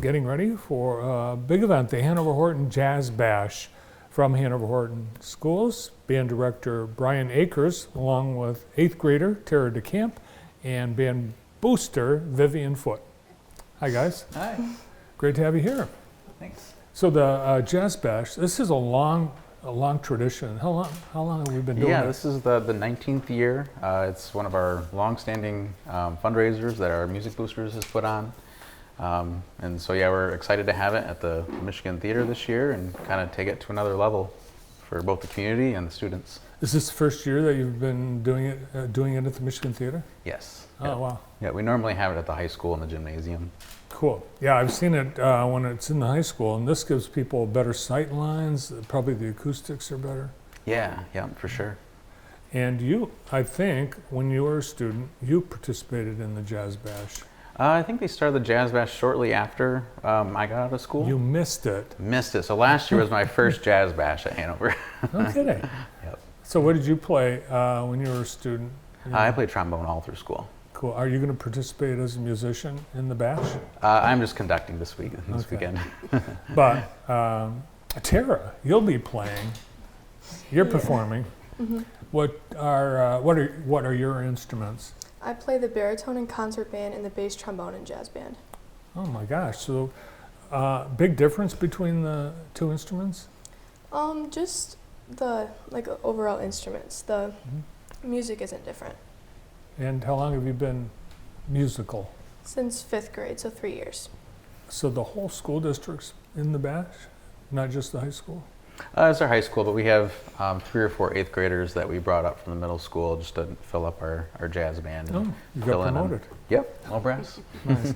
getting ready for a big event, the Hanover-Horton Jazz Bash from Hanover-Horton Schools. Band director Brian Akers, along with 8th grader Tara DeCamp, and band booster Vivian Foote. Hi guys. Hi. Great to have you here. Thanks. So the Jazz Bash, this is a long tradition. How long have we been doing it? Yeah, this is the 19th year. It's one of our long-standing fundraisers that our Music Boosters has put on. And so yeah, we're excited to have it at the Michigan Theater this year and kind of take it to another level for both the community and the students. Is this the first year that you've been doing it at the Michigan Theater? Yes. Oh, yeah. wow. Yeah, we normally have it at the high school in the gymnasium. Cool. Yeah, I've seen it when it's in the high school, and this gives people better sight lines. Probably the acoustics are better. Yeah, for sure. And you, I think, when you were a student, you participated in the Jazz Bash. I think they started the Jazz Bash shortly after I got out of school. You missed it. Missed it. So last year was my first Jazz Bash at Hanover. No kidding. Yep. So what did you play when you were a student? I played trombone all through school. Cool. Are you going to participate as a musician in the bash? I'm just conducting this weekend. But Tara, you'll be playing. You're performing. Mm-hmm. What are your instruments? I play the baritone in concert band and the bass trombone in jazz band. Oh my gosh! So, big difference between the two instruments? Just the overall instruments. The music isn't different. And how long have you been musical? Since 5th grade, so 3 years. So the whole school district's in the bash, not just the high school? It's our high school, but we have 3 or 4 8th graders that we brought up from the middle school just to fill up our jazz band. And oh, you got promoted. Yep, all brass. Nice.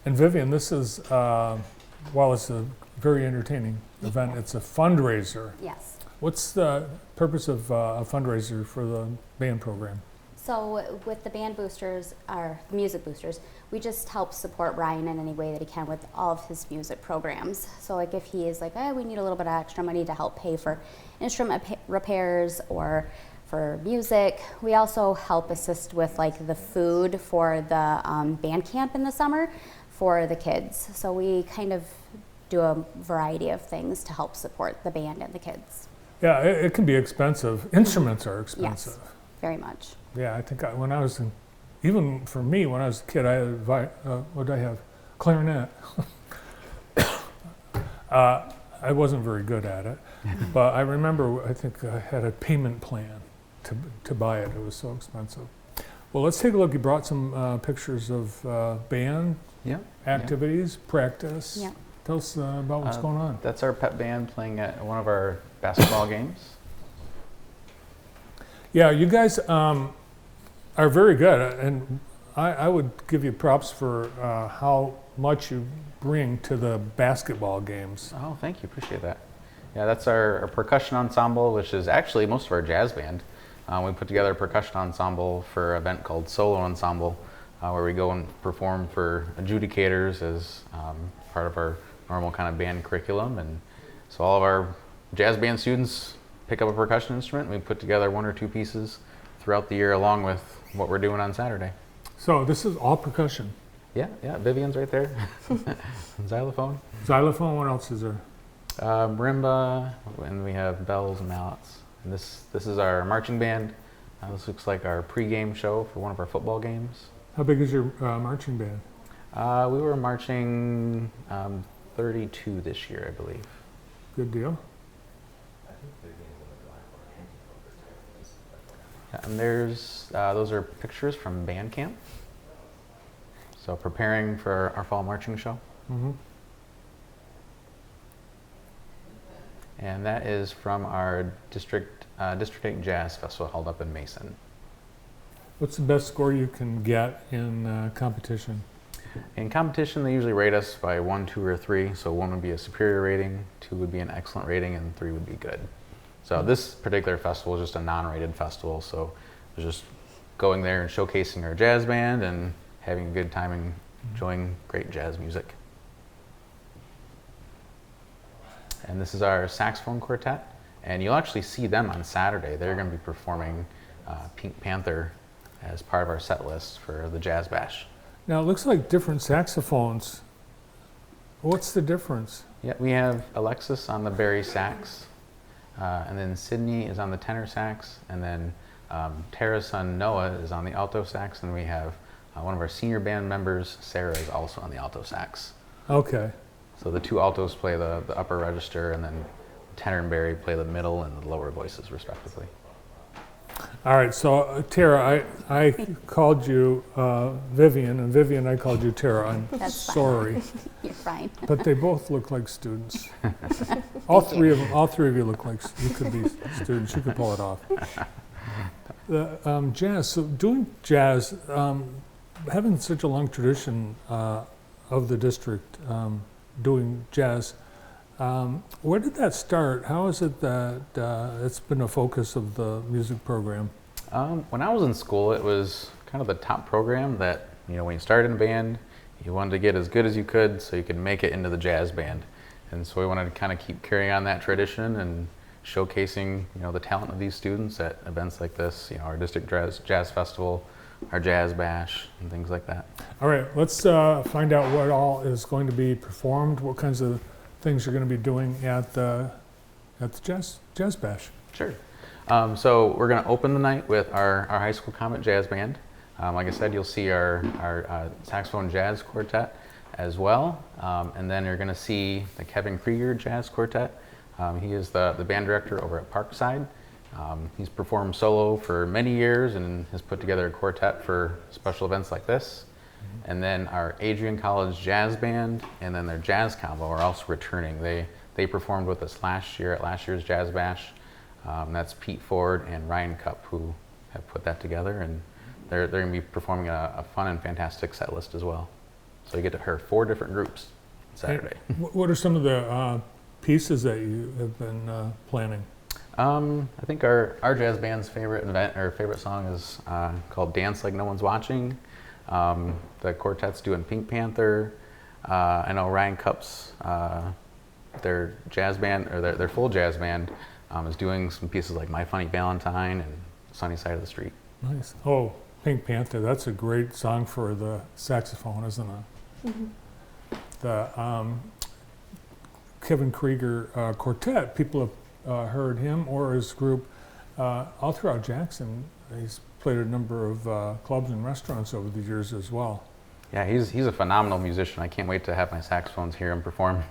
And Vivian, this is, while it's a very entertaining event, it's a fundraiser. Yes. What's the purpose of a fundraiser for the band program? So with the band boosters, our music boosters, we just help support Ryan in any way that he can with all of his music programs. So like if he is like, we need a little bit of extra money to help pay for instrument repairs or for music. We also help assist with like the food for the band camp in the summer for the kids. So we kind of do a variety of things to help support the band and the kids. Yeah, it can be expensive. Instruments are expensive. Yes, very much. Yeah, I think when I was even for me, when I was a kid, I had, what did I have? Clarinet. I wasn't very good at it, but I remember, I think I had a payment plan to buy it. It was so expensive. Well, let's take a look. You brought some pictures of band activities, practice. Yeah. Tell us about what's going on. That's our pep band playing at one of our basketball games. Yeah, you guys are very good, and I would give you props for how much you bring to the basketball games. Oh, thank you, appreciate that. Yeah, that's our percussion ensemble, which is actually most of our jazz band. We put together a percussion ensemble for an event called Solo Ensemble, where we go and perform for adjudicators as part of our normal kind of band curriculum. And so all of our jazz band students pick up a percussion instrument, and we put together 1 or 2 pieces throughout the year along with what we're doing on Saturday. So this is all percussion? Yeah, Vivian's right there. Xylophone. Xylophone, what else is there? Marimba, and we have bells and mallets. And this is our marching band. This looks like our pregame show for one of our football games. How big is your marching band? We were marching 32 this year, I believe. Good deal. And there's those are pictures from band camp. So preparing for our fall marching show. Mm-hmm. And that is from our District 8 Jazz Festival held up in Mason. What's the best score you can get in competition? In competition, they usually rate us by 1, 2, or 3. So 1 would be a superior rating, 2 would be an excellent rating, and 3 would be good. So this particular festival is just a non-rated festival. So it's just going there and showcasing our jazz band and having a good time and enjoying great jazz music. And this is our saxophone quartet. And you'll actually see them on Saturday. They're going to be performing Pink Panther as part of our set list for the Jazz Bash. Now it looks like different saxophones What's the difference? Yeah, we have Alexis on the bari sax, and then Sydney is on the tenor sax, and then Tara's son Noah is on the alto sax, and we have one of our senior band members, Sarah, is also on the alto sax. Okay. So the two altos play the upper register, and then tenor and bari play the middle and the lower voices, respectively. All right, so Tara, I called you Vivian, and Vivian, I called you Tara. I'm That's fine. sorry. You're fine. But they both look like students. All three of you look like you could be students. You could pull it off. The jazz. So doing jazz, having such a long tradition of the district doing jazz. Where did that start? How is it that it's been a focus of the music program? When I was in school, it was kind of the top program that, when you started in a band, you wanted to get as good as you could so you could make it into the jazz band. And so we wanted to kind of keep carrying on that tradition and showcasing, the talent of these students at events like this, our district jazz festival, our jazz bash, and things like that. All right, let's find out what all is going to be performed, what kinds of things you're going to be doing at the jazz bash. Sure. So we're going to open the night with our high school Comet Jazz Band. Like I said, you'll see our saxophone jazz quartet as well. And then you're going to see the Kevin Krieger Jazz Quartet. He is the band director over at Parkside. He's performed solo for many years and has put together a quartet for special events like this. And then our Adrian College Jazz Band and then their Jazz Combo are also returning. They performed with us last year at last year's Jazz Bash. That's Pete Ford and Ryan Cupp who have put that together, and they're going to be performing a fun and fantastic set list as well. So you get to hear 4 different groups Saturday. What are some of the pieces that you have been planning? I think our jazz band's favorite event or favorite song is called "Dance Like No One's Watching." The quartet's doing Pink Panther. I know Ryan Cupp's their jazz band or their full jazz band is doing some pieces like "My Funny Valentine" and "Sunny Side of the Street." Nice. Oh, Pink Panther. That's a great song for the saxophone, isn't it? Mm-hmm. The Kevin Krieger quartet. People have heard him or his group all throughout Jackson. He's played a number of clubs and restaurants over the years as well. Yeah, he's a phenomenal musician. I can't wait to have my saxophones hear him perform.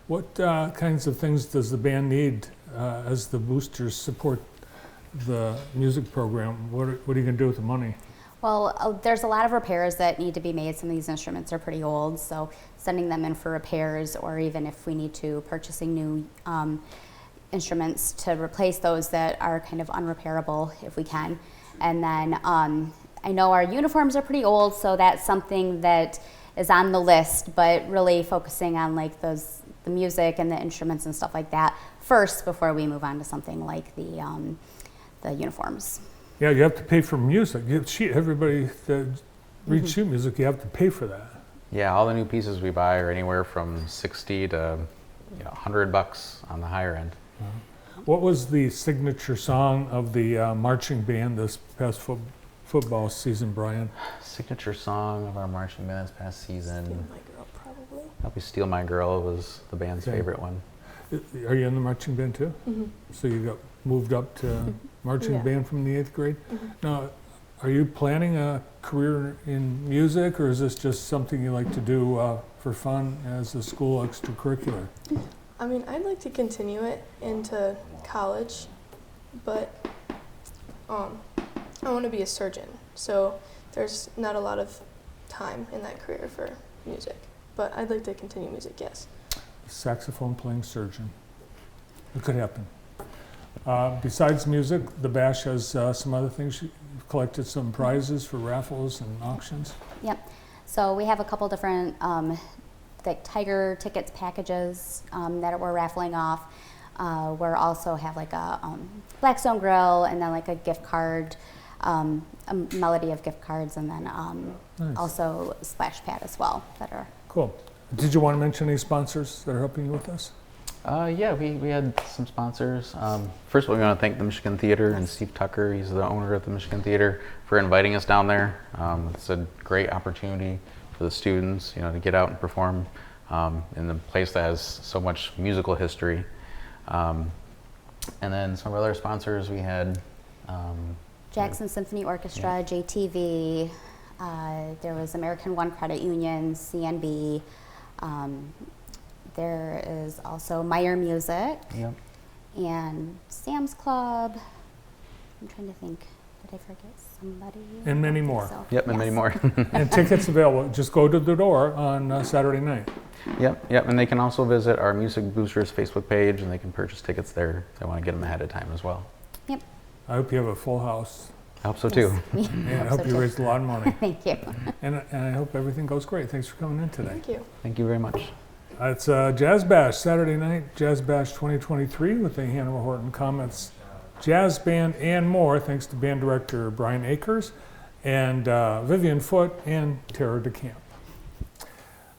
What kinds of things does the band need as the boosters support the music program? What are you going to do with the money? Well, there's a lot of repairs that need to be made. Some of these instruments are pretty old, so sending them in for repairs, or even if we need to, purchasing new instruments to replace those that are kind of unrepairable if we can. And then I know our uniforms are pretty old, so that's something that is on the list, but really focusing on like the music and the instruments and stuff like that first before we move on to something like the uniforms. Yeah, you have to pay for music. Everybody that reads sheet music, you have to pay for that. Yeah, all the new pieces we buy are anywhere from $60 to $100 on the higher end. What was the signature song of the marching band this past football season, Brian? Signature song of our marching band this past season. Steal My Girl, probably. Probably "Steal My Girl" was the band's Okay. favorite one. Are you in the marching band too? Mm-hmm. So you got moved up to marching Yeah. band from the 8th grade? Mm-hmm. Now, are you planning a career in music, or is this just something you like to do for fun as a school extracurricular? I mean, I'd like to continue it into college, but I want to be a surgeon, so there's not a lot of time in that career for music. But I'd like to continue music, yes. Saxophone playing surgeon. It could happen. Besides music, the Bash has some other things. You've collected some prizes for raffles and auctions. Yep. So we have a couple different like Tiger tickets packages that we're raffling off. We also have like a Blackstone Grill, and then like a gift card, a melody of gift cards, and then Nice. also Splash Pad as well that are. Cool. Did you want to mention any sponsors that are helping you with this? Yeah, we had some sponsors. First of all, we want to thank the Michigan Theater and Steve Tucker, he's the owner of the Michigan Theater, for inviting us down there. It's a great opportunity for the students, to get out and perform in the place that has so much musical history. And then some other sponsors we had. Jackson Symphony Orchestra, JTV, there was American One Credit Union, CNB. There is also Meyer Music. Yep. And Sam's Club. I'm trying to think. Did I forget somebody? And many I think more. so. Yep, and many Yes. more. And tickets available. Just go to the door on Saturday night. Yep, and they can also visit our Music Boosters Facebook page, and they can purchase tickets there if they want to get them ahead of time as well. Yep. I hope you have a full house. I hope so too. Yes. And I so hope you too. raised a lot of money. Thank you. And I hope everything goes great. Thanks for coming in today. Thank you. Thank you very much. It's Jazz Bash, Saturday night, Jazz Bash 2023 with the Hanover-Horton Comets Jazz Band and more, thanks to band director Brian Akers and Vivian Foote and Tara DeCamp.